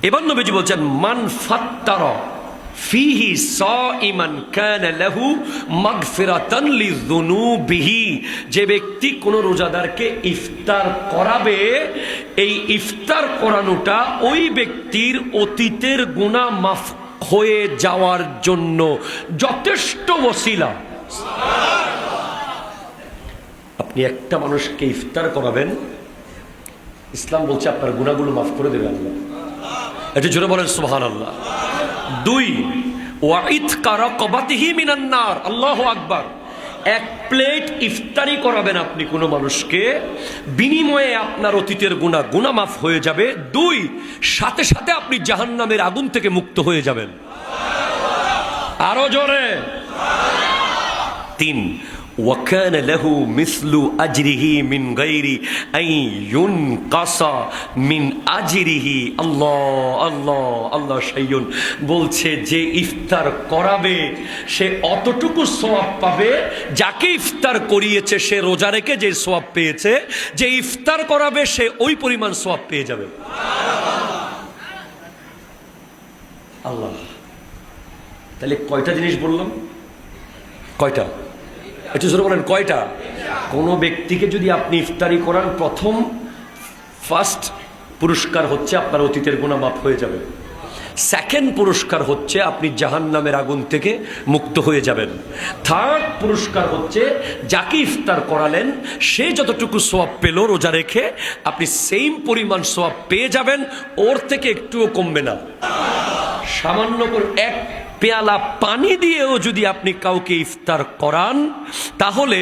এবার নবীজি বলছেন মান ফাত্তারা ফিহি সাইমান কানা লাহু মাগফিরাতান লিযুনুবিহি, যে ব্যক্তি কোন রোজাদারকে ইফতার করাবে, এই ইফতার করানোটা ওই ব্যক্তির অতীতের গুনাহ মাফ হয়ে যাওয়ার জন্য যথেষ্ট ওসিলা। আপনি একটা মানুষকে ইফতার করাবেন, ইসলাম বলছে আপনার গুনাহগুলো মাফ করে দেবে আল্লাহ। এটা জোরে বলেন সুবহানাল্লাহ। দুই, ওয়াইতকা রাকাবাতিহি মিনান নার। আল্লাহু আকবার। এক প্লেট ইফতারি করাবেন আপনি কোনো মানুষকে, বিনিময়ে আপনার অতীতের গুনাহ মাফ হয়ে যাবে। দুই, সাথে সাথে আপনি জাহান্নামের আগুন থেকে মুক্ত হয়ে যাবেন। আরো জোরে। তিন, وَكَانَ لَهُ مِثْلُ أَجْرِهِ مِنْ غَيْرِ أَنْ يُنْقَصَ مِنْ أَجْرِهِ। আল্লাহ শাইয়ুন বলছে, যে ইফতার করাবে সে অতটুকু সওয়াব পাবে যাকে ইফতার করিয়েছে সে রোজা রেখে যে সওয়াব পেয়েছে, যে ইফতার করাবে সে ওই পরিমাণ সওয়াব পেয়ে যাবে। আল্লাহ, তাহলে কয়টা জিনিস বললাম? কয়টা? একটু জোরে বলেন, কয়টা? কোনো ব্যক্তিকে যদি আপনি ইফতারি করান, প্রথম ফার্স্ট পুরস্কার হচ্ছে আপনার অতীতের গুনাহ মাফ হয়ে যাবে। সেকেন্ড পুরস্কার হচ্ছে আপনি জাহান্নামের আগুন থেকে মুক্ত হয়ে যাবেন। থার্ড পুরস্কার হচ্ছে যাকে ইফতার করালেন সে যতটুকু সওয়াব পেল রোজা রেখে, আপনি সেম পরিমাণ সওয়াব পেয়ে যাবেন, ওর থেকে একটুও কমবে না। সামান্য করে এক পেয়ালা পানি দিয়েও যদি আপনি কাউকে ইফতার করান, তাহলে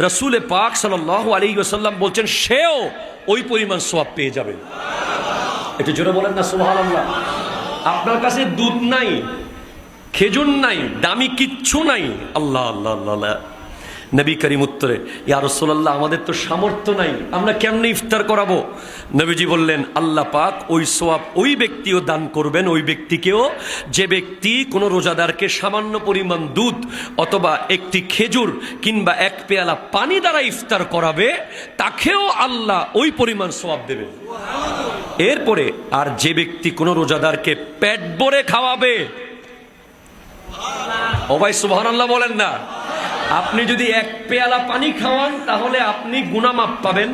রাসূল পাক সাল্লাল্লাহু আলাইহি ওয়াসাল্লাম বলছেন সেও ওই পরিমাণ সওয়াব পেয়ে যাবে। একটু জোরে বলেন না সুবহানাল্লাহ। আপনার কাছে দুধ নাই, খেজুর নাই, দামি কিচ্ছু নাই, আল্লাহ আল্লাহ আল্লাহ। নবী করিম উত্তরে, ইয়া রাসূলুল্লাহ, আমাদের তো সামর্থ্য নাই, আমরা কেমনে ইফতার করাবো? নবীজি বললেন, আল্লাহ পাক ওই সওয়াব ওই ব্যক্তিও দান করবেন, ওই ব্যক্তিকেও, যে ব্যক্তি কোনো রোজাদারকে সামান্য পরিমাণ দুধ অথবা একটি খেজুর কিংবা এক পেয়ালা পানি দ্বারা ইফতার করাবে, তাকেও আল্লাহ ওই পরিমাণ সওয়াব দেবেন। এরপরে আর যে ব্যক্তি কোনো রোজাদারকে পেট ভরে খাওয়াবে, ও ভাই সুবহানাল্লাহ বলেন না। আপনি যদি এক পেয়ালা পানি খাওয়ান, তাহলে আপনি গুনাহ মাফ পাবেন,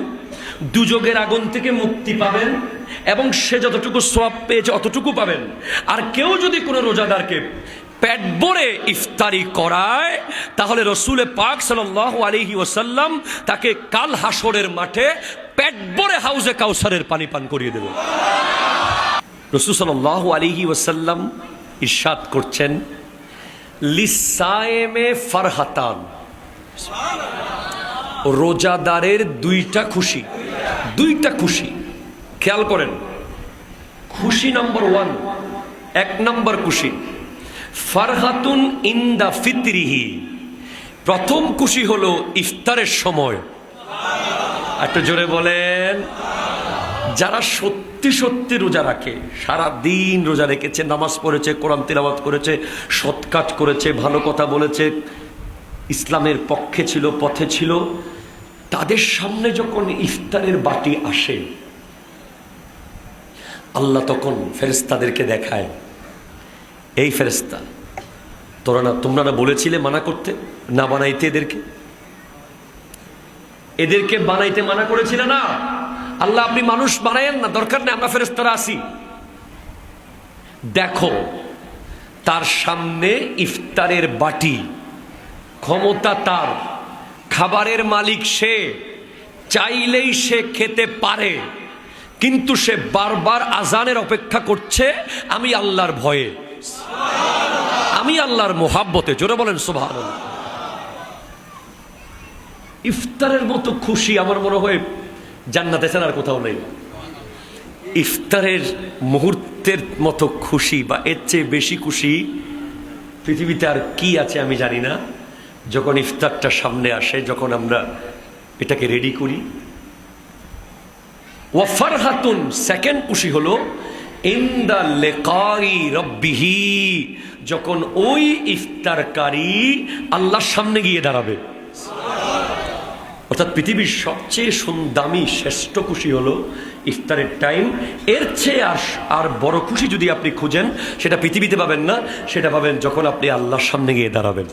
দুজকের আগুন থেকে মুক্তি পাবেন, এবং সে যতটুকু সওয়াব পেয়েছে অতটুকু পাবেন। আর কেউ যদি কোনো রোজাদারকে পেট ভরে ইফতারি করায়, তাহলে রাসূল পাক সাল্লাল্লাহু আলাইহি ওয়াসাল্লাম তাকে কাল হাসরের মাঠে পেট ভরে হাউজে কাউসারের পানি পান করিয়ে দেবে। রাসূল সাল্লাল্লাহু আলাইহি ওয়াসাল্লাম ইরশাদ করছেন, লিসায়েমে ফারহাতান, রোজাদারের দুইটা খুশি। দুইটা খুশি, খেয়াল করেন। খুশি নাম্বার ওয়ান, এক নম্বর খুশি, ফারহাতুন ইনদা ফিতরিহি। প্রথম খুশি হলো ইফতারের সময়। একটু জোরে বলেন। যারা সত্যি সত্যি রোজা রাখে, সারা দিন রোজা রেখেছে, নামাজ পড়েছে, কোরআন তিলাওয়াত করেছে, সৎ কাজ করেছে, ভালো কথা বলেছে, ইসলামের পক্ষে ছিল, পথে ছিল, তাদের সামনে যখন ইফতারের বাটি আসে, আল্লাহ তখন ফেরেশতাদেরকে দেখায়, এই ফেরেশতা, তোমরা না বলেছিলে মানা করতে, না বানাইতে, এদেরকে বানাইতে মানা করেছিলে না? আল্লাহ আপনি মানুষ বানায়েন না, দরকার নেই, আমরা ফেরেশতারা আছি। দেখো তার সামনে ইফতারের বাটি, ক্ষমতা তার, খাবারের মালিক সে, চাইলেই সে খেতে পারে, কিন্তু সে বারবার আজানের অপেক্ষা করছে, আমি আল্লাহর ভয়ে, আমি আল্লাহর মোহাব্বতে। জোরে বলেন সুবহানাল্লাহ। ইফতারের মতো খুশি আমার মনে হয় জান্নাতে ছাড়া আর কোথাও নেই। ইফতারের মুহূর্তের মতো খুশি বা এর চেয়ে বেশি খুশি পৃথিবীতে আর কি আছে আমি জানি না। যখন ইফতারটা সামনে আসে, যখন আমরা এটাকে রেডি করি। ওয়া ফারহাতুন, সেকেন্ড খুশি হলো ইনদা লিকাই রাব্বিহি, যখন ওই ইফতারকারী আল্লাহর সামনে গিয়ে দাঁড়াবে। অর্থাৎ পৃথিবীর সবচেয়ে দামি শ্রেষ্ঠ খুশি হলো ইফতারের টাইম। এর চেয়ে আর বড় খুশি যদি আপনি খুঁজেন, সেটা পৃথিবীতে পাবেন না, সেটা পাবেন যখন আপনি আল্লাহর সামনে গিয়ে দাঁড়াবেন।